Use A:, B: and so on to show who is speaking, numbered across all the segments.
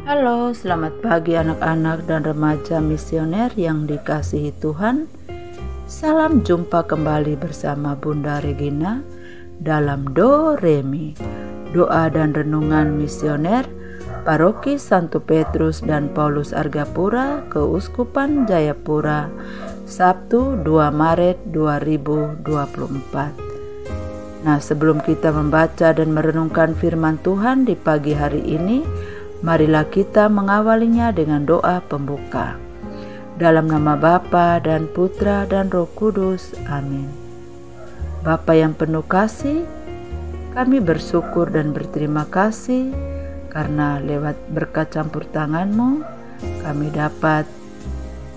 A: Halo, selamat pagi anak-anak dan remaja misioner yang dikasihi Tuhan. Salam jumpa kembali bersama Bunda Regina dalam Do Re Mi, doa dan renungan misioner Paroki Santo Petrus dan Paulus Argapura, Keuskupan Jayapura, Sabtu 2 Maret 2024. Nah, sebelum kita membaca dan merenungkan firman Tuhan di pagi hari ini, marilah kita mengawalinya dengan doa pembuka. Dalam nama Bapa dan Putra dan Roh Kudus. Amin. Bapa yang penuh kasih, kami bersyukur dan berterima kasih karena lewat berkat campur tangan-Mu, kami dapat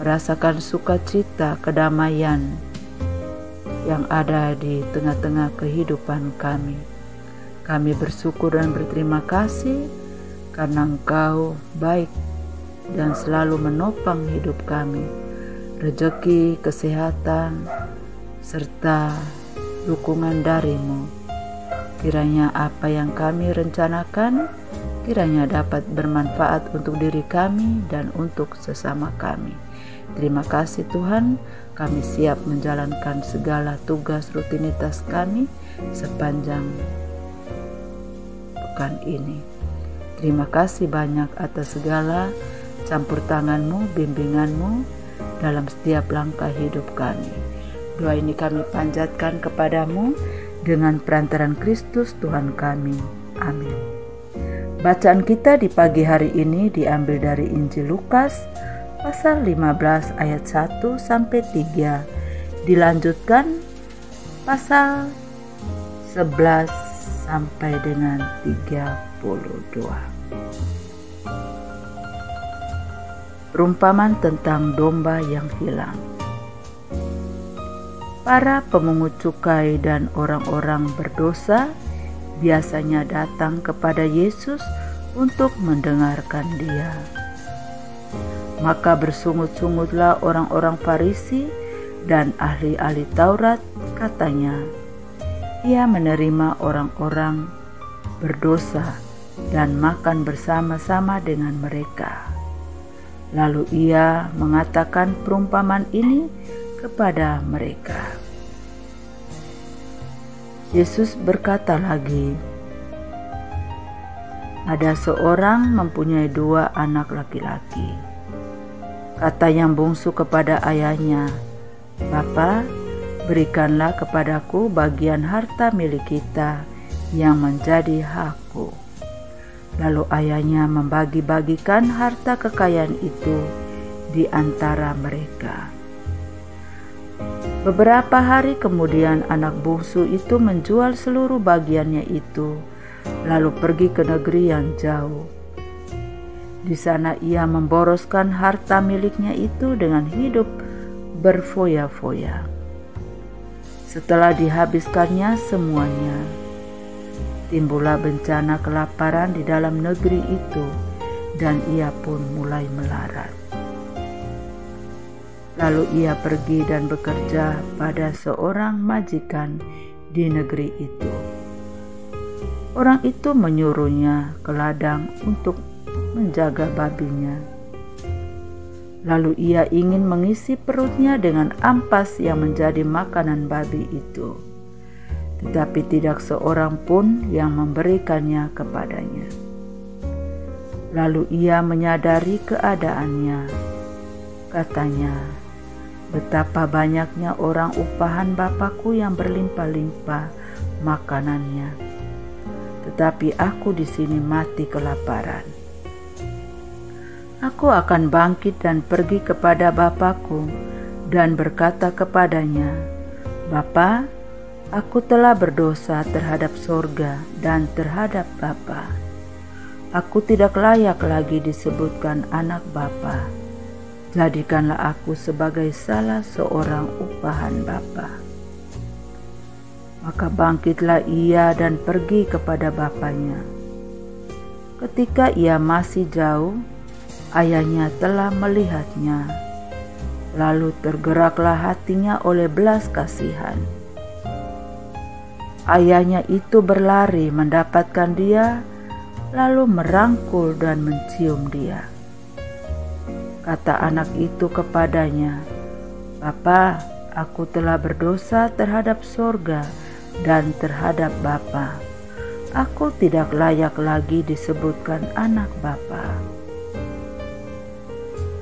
A: merasakan sukacita, kedamaian yang ada di tengah-tengah kehidupan kami. Kami bersyukur dan berterima kasih karena Engkau baik dan selalu menopang hidup kami, rezeki, kesehatan, serta dukungan dari-Mu. Kiranya apa yang kami rencanakan, kiranya dapat bermanfaat untuk diri kami dan untuk sesama kami. Terima kasih Tuhan, kami siap menjalankan segala tugas rutinitas kami sepanjang pekan ini. Terima kasih banyak atas segala campur tangan-Mu, bimbingan-Mu dalam setiap langkah hidup kami. Doa ini kami panjatkan kepadamu dengan perantaran Kristus Tuhan kami. Amin. Bacaan kita di pagi hari ini diambil dari Injil Lukas pasal 15 ayat 1 sampai 3. Dilanjutkan pasal 11 sampai dengan 32. Perumpamaan tentang domba yang hilang. Para pemungut cukai dan orang-orang berdosa biasanya datang kepada Yesus untuk mendengarkan Dia. Maka bersungut-sungutlah orang-orang Farisi dan ahli-ahli Taurat, katanya, Ia menerima orang-orang berdosa dan makan bersama-sama dengan mereka. Lalu Ia mengatakan perumpamaan ini kepada mereka. Yesus berkata lagi, ada seorang mempunyai 2 anak laki-laki. Kata yang bungsu kepada ayahnya, Bapa, berikanlah kepadaku bagian harta milik kita yang menjadi hakku. Lalu ayahnya membagi-bagikan harta kekayaan itu di antara mereka. Beberapa hari kemudian anak bungsu itu menjual seluruh bagiannya itu, lalu pergi ke negeri yang jauh. Di sana ia memboroskan harta miliknya itu dengan hidup berfoya-foya. Setelah dihabiskannya semuanya, timbullah bencana kelaparan di dalam negeri itu, dan ia pun mulai melarat. Lalu ia pergi dan bekerja pada seorang majikan di negeri itu. Orang itu menyuruhnya ke ladang untuk menjaga babinya. Lalu ia ingin mengisi perutnya dengan ampas yang menjadi makanan babi itu. Tetapi tidak seorang pun yang memberikannya kepadanya. Lalu ia menyadari keadaannya. Katanya, betapa banyaknya orang upahan Bapakku yang berlimpah-limpah makanannya, tetapi aku di sini mati kelaparan. Aku akan bangkit dan pergi kepada Bapakku dan berkata kepadanya, Bapa, aku telah berdosa terhadap sorga dan terhadap Bapa. Aku tidak layak lagi disebutkan anak Bapa. Jadikanlah aku sebagai salah seorang upahan Bapa. Maka bangkitlah ia dan pergi kepada bapaknya. Ketika ia masih jauh, ayahnya telah melihatnya. Lalu tergeraklah hatinya oleh belas kasihan. Ayahnya itu berlari mendapatkan dia, lalu merangkul dan mencium dia. Kata anak itu kepadanya, "Bapa, aku telah berdosa terhadap sorga dan terhadap Bapa. Aku tidak layak lagi disebutkan anak Bapa."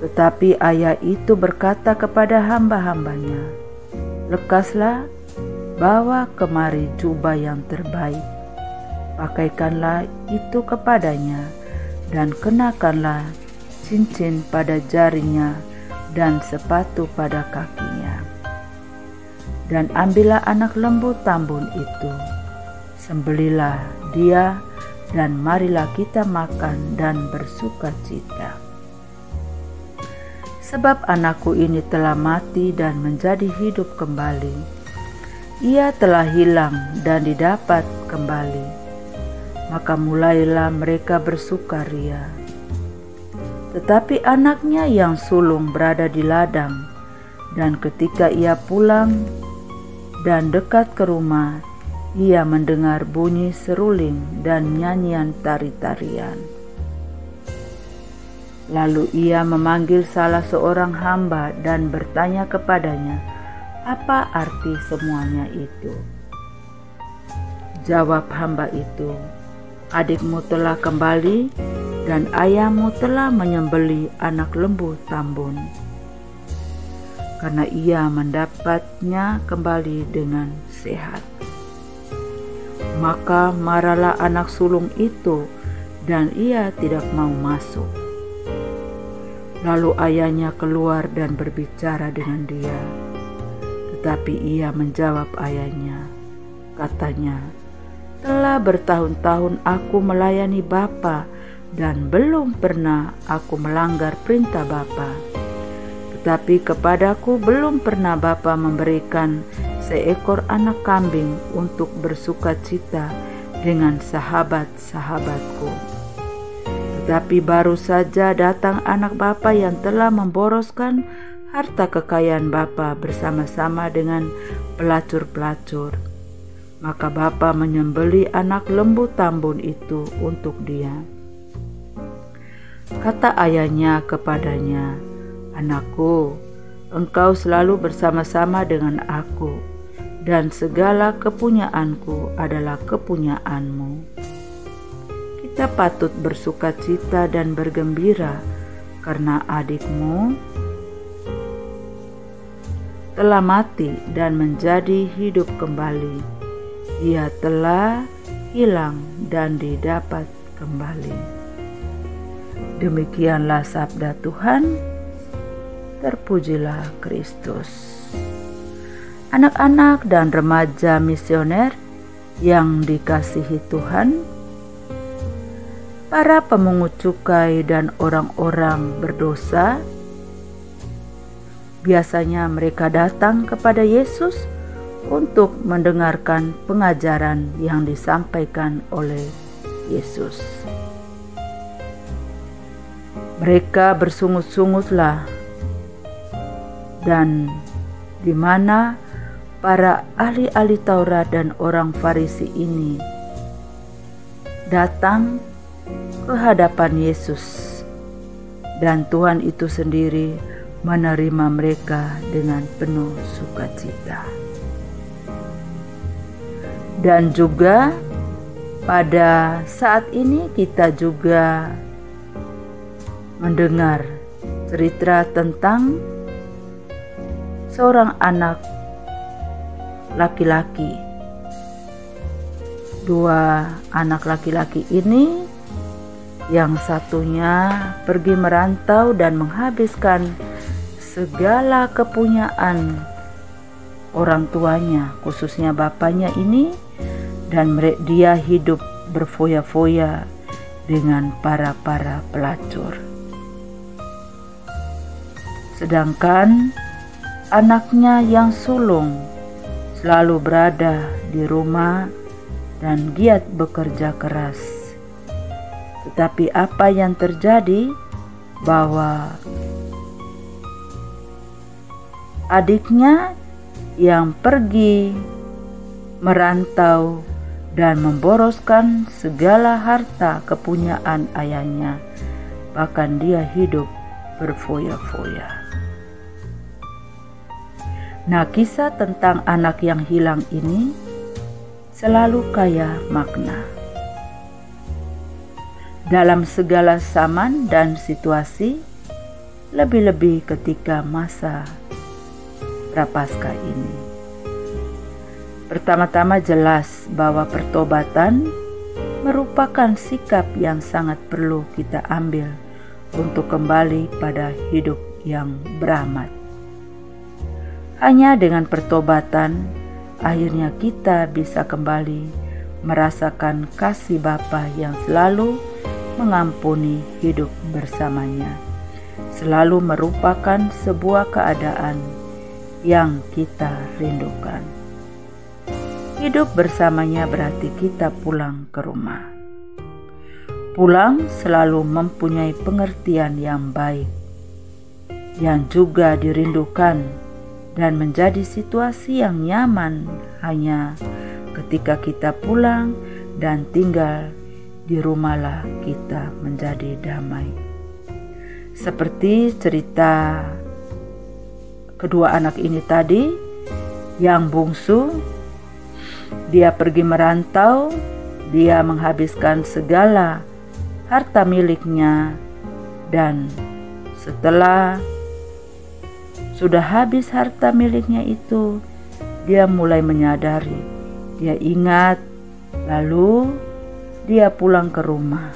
A: Tetapi ayah itu berkata kepada hamba-hambanya, "Lekaslah, bawa kemari jubah yang terbaik, pakaikanlah itu kepadanya, dan kenakanlah cincin pada jarinya dan sepatu pada kakinya. Dan ambillah anak lembu tambun itu, sembelilah dia, dan marilah kita makan dan bersuka cita. Sebab anakku ini telah mati dan menjadi hidup kembali. Ia telah hilang dan didapat kembali." Maka mulailah mereka bersukaria. Tetapi anaknya yang sulung berada di ladang, dan ketika ia pulang dan dekat ke rumah, ia mendengar bunyi seruling dan nyanyian tari-tarian. Lalu ia memanggil salah seorang hamba dan bertanya kepadanya, "Apa arti semuanya itu?" Jawab hamba itu, "Adikmu telah kembali, dan ayahmu telah menyembelih anak lembu tambun, karena ia mendapatnya kembali dengan sehat." Maka marahlah anak sulung itu, dan ia tidak mau masuk. Lalu ayahnya keluar dan berbicara dengan dia. Tetapi ia menjawab ayahnya, katanya, "Telah bertahun-tahun aku melayani Bapa, dan belum pernah aku melanggar perintah Bapa. Tetapi kepadaku belum pernah Bapa memberikan seekor anak kambing untuk bersuka cita dengan sahabat-sahabatku. Tetapi baru saja datang anak Bapa yang telah memboroskan harta kekayaan Bapa bersama-sama dengan pelacur-pelacur. Maka Bapa menyembelih anak lembu tambun itu untuk dia." Kata ayahnya kepadanya, "Anakku, engkau selalu bersama-sama dengan aku, dan segala kepunyaanku adalah kepunyaanmu. Kita patut bersuka cita dan bergembira, karena adikmu telah mati dan menjadi hidup kembali. Ia telah hilang dan didapat kembali." Demikianlah sabda Tuhan. Terpujilah Kristus. Anak-anak dan remaja misioner yang dikasihi Tuhan, para pemungut cukai dan orang-orang berdosa, biasanya mereka datang kepada Yesus untuk mendengarkan pengajaran yang disampaikan oleh Yesus. Mereka bersungut-sungutlah, dan di mana para ahli-ahli Taurat dan orang Farisi ini datang ke hadapan Yesus, dan Tuhan itu sendiri menerima mereka dengan penuh sukacita. Dan juga pada saat ini kita juga mendengar cerita tentang seorang anak laki-laki. Dua anak laki-laki ini, yang satunya pergi merantau dan menghabiskan segala kepunyaan orang tuanya, khususnya bapaknya ini, dan dia hidup berfoya-foya dengan para pelacur. Sedangkan anaknya yang sulung selalu berada di rumah dan giat bekerja keras. Tetapi apa yang terjadi, bahwa adiknya yang pergi merantau dan memboroskan segala harta kepunyaan ayahnya. Bahkan dia hidup berfoya-foya. Nah, kisah tentang anak yang hilang ini selalu kaya makna. Dalam segala zaman dan situasi, lebih-lebih ketika masa Prapaskah ini. Pertama-tama jelas bahwa pertobatan merupakan sikap yang sangat perlu kita ambil untuk kembali pada hidup yang berahmat. Hanya dengan pertobatan, akhirnya kita bisa kembali merasakan kasih Bapa yang selalu mengampuni hidup bersamanya. Selalu merupakan sebuah keadaan yang kita rindukan. Hidup bersamanya berarti kita pulang ke rumah. Pulang selalu mempunyai pengertian yang baik, yang juga dirindukan dan menjadi situasi yang nyaman hanya ketika kita pulang dan tinggal di rumahlah kita menjadi damai. Seperti cerita kedua anak ini tadi, yang bungsu dia pergi merantau, dia menghabiskan segala harta miliknya, dan setelah sudah habis harta miliknya itu, dia mulai menyadari, dia ingat, lalu dia pulang ke rumah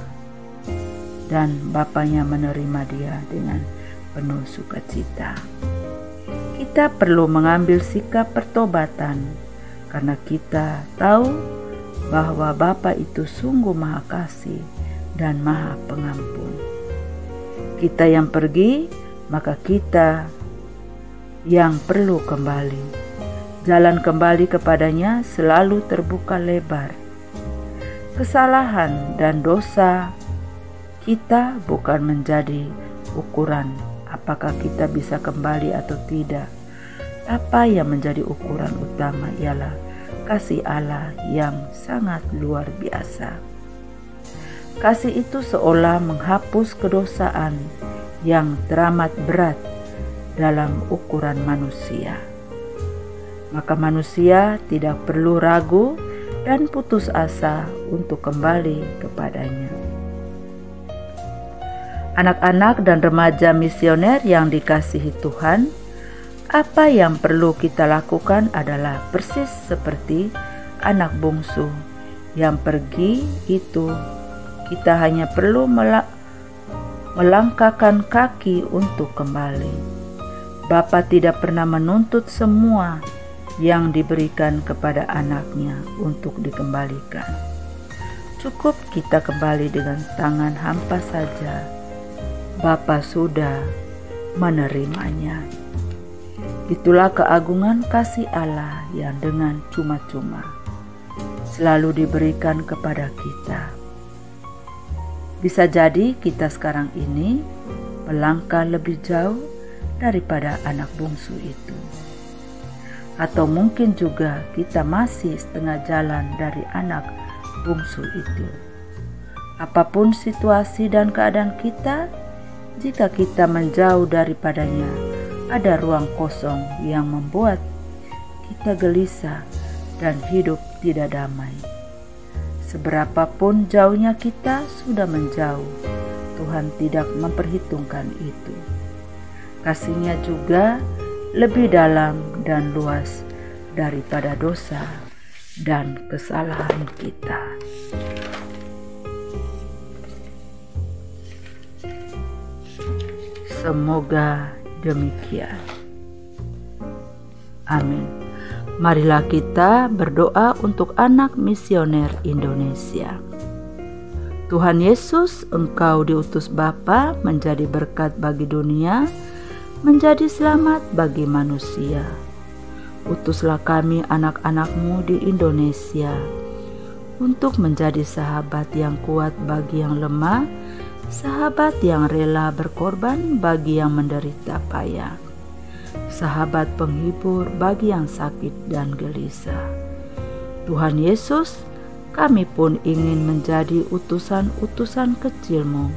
A: dan bapaknya menerima dia dengan penuh sukacita. Kita perlu mengambil sikap pertobatan karena kita tahu bahwa Bapa itu sungguh Maha Kasih dan Maha Pengampun. Kita yang pergi, maka kita yang perlu kembali. Jalan kembali kepadanya selalu terbuka lebar. Kesalahan dan dosa kita bukan menjadi ukuran apakah kita bisa kembali atau tidak. Apa yang menjadi ukuran utama ialah kasih Allah yang sangat luar biasa. Kasih itu seolah menghapus kedosaan yang teramat berat dalam ukuran manusia. Maka manusia tidak perlu ragu dan putus asa untuk kembali kepadanya. Anak-anak dan remaja misioner yang dikasihi Tuhan, apa yang perlu kita lakukan adalah persis seperti anak bungsu yang pergi itu. Kita hanya perlu melangkahkan kaki untuk kembali. Bapa tidak pernah menuntut semua yang diberikan kepada anaknya untuk dikembalikan. Cukup kita kembali dengan tangan hampa saja. Bapa sudah menerimanya. Itulah keagungan kasih Allah yang dengan cuma-cuma selalu diberikan kepada kita. Bisa jadi kita sekarang ini melangkah lebih jauh daripada anak bungsu itu. Atau mungkin juga kita masih setengah jalan dari anak bungsu itu. Apapun situasi dan keadaan kita, jika kita menjauh daripadanya, ada ruang kosong yang membuat kita gelisah dan hidup tidak damai. Seberapapun jauhnya kita sudah menjauh, Tuhan tidak memperhitungkan itu. Kasih-Nya juga lebih dalam dan luas daripada dosa dan kesalahan kita. Semoga demikian. Amin. Marilah kita berdoa untuk anak misioner Indonesia. Tuhan Yesus, Engkau diutus Bapa menjadi berkat bagi dunia, menjadi selamat bagi manusia. Utuslah kami anak-anak-Mu di Indonesia untuk menjadi sahabat yang kuat bagi yang lemah, sahabat yang rela berkorban bagi yang menderita payah, sahabat penghibur bagi yang sakit dan gelisah. Tuhan Yesus, kami pun ingin menjadi utusan-utusan kecil-Mu,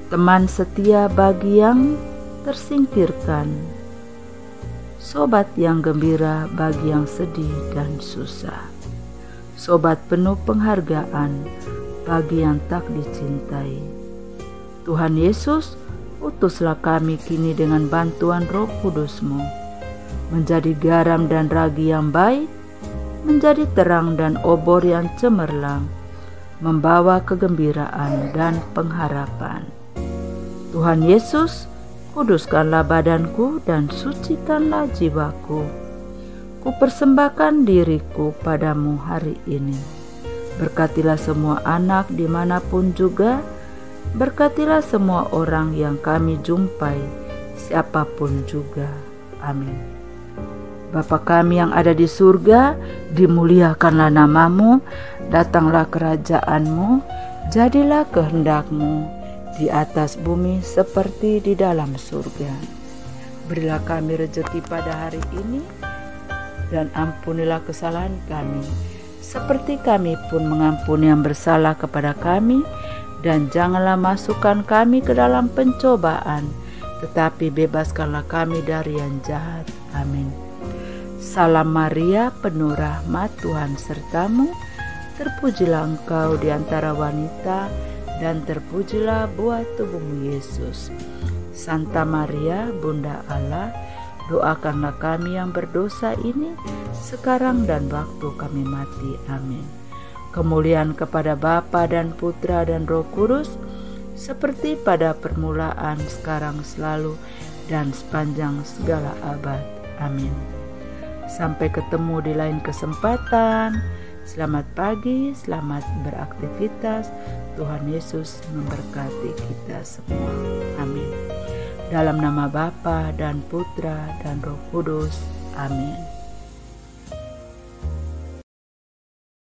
A: teman setia bagi yang tersingkirkan, sobat yang gembira bagi yang sedih dan susah, sobat penuh penghargaan bagi yang tak dicintai. Tuhan Yesus, utuslah kami kini dengan bantuan Roh Kudus-Mu, menjadi garam dan ragi yang baik, menjadi terang dan obor yang cemerlang, membawa kegembiraan dan pengharapan. Tuhan Yesus, kuduskanlah badanku dan sucikanlah jiwaku. Kupersembahkan diriku padamu hari ini. Berkatilah semua anak dimanapun juga, berkatilah semua orang yang kami jumpai, siapapun juga. Amin. Bapa kami yang ada di surga, dimuliakanlah namamu, datanglah kerajaan-Mu, jadilah kehendak-Mu di atas bumi seperti di dalam surga. Berilah kami rezeki pada hari ini, dan ampunilah kesalahan kami, seperti kami pun mengampuni yang bersalah kepada kami, dan janganlah masukkan kami ke dalam pencobaan, tetapi bebaskanlah kami dari yang jahat. Amin. Salam Maria, penuh rahmat, Tuhan sertamu, terpujilah engkau di antara wanita, dan terpujilah buah tubuhmu Yesus. Santa Maria, Bunda Allah, doakanlah kami yang berdosa ini, sekarang dan waktu kami mati. Amin. Kemuliaan kepada Bapa dan Putra dan Roh Kudus, seperti pada permulaan, sekarang, selalu, dan sepanjang segala abad. Amin. Sampai ketemu di lain kesempatan. Selamat pagi, selamat beraktivitas. Tuhan Yesus memberkati kita semua. Amin. Dalam nama Bapa dan Putra dan Roh Kudus. Amin.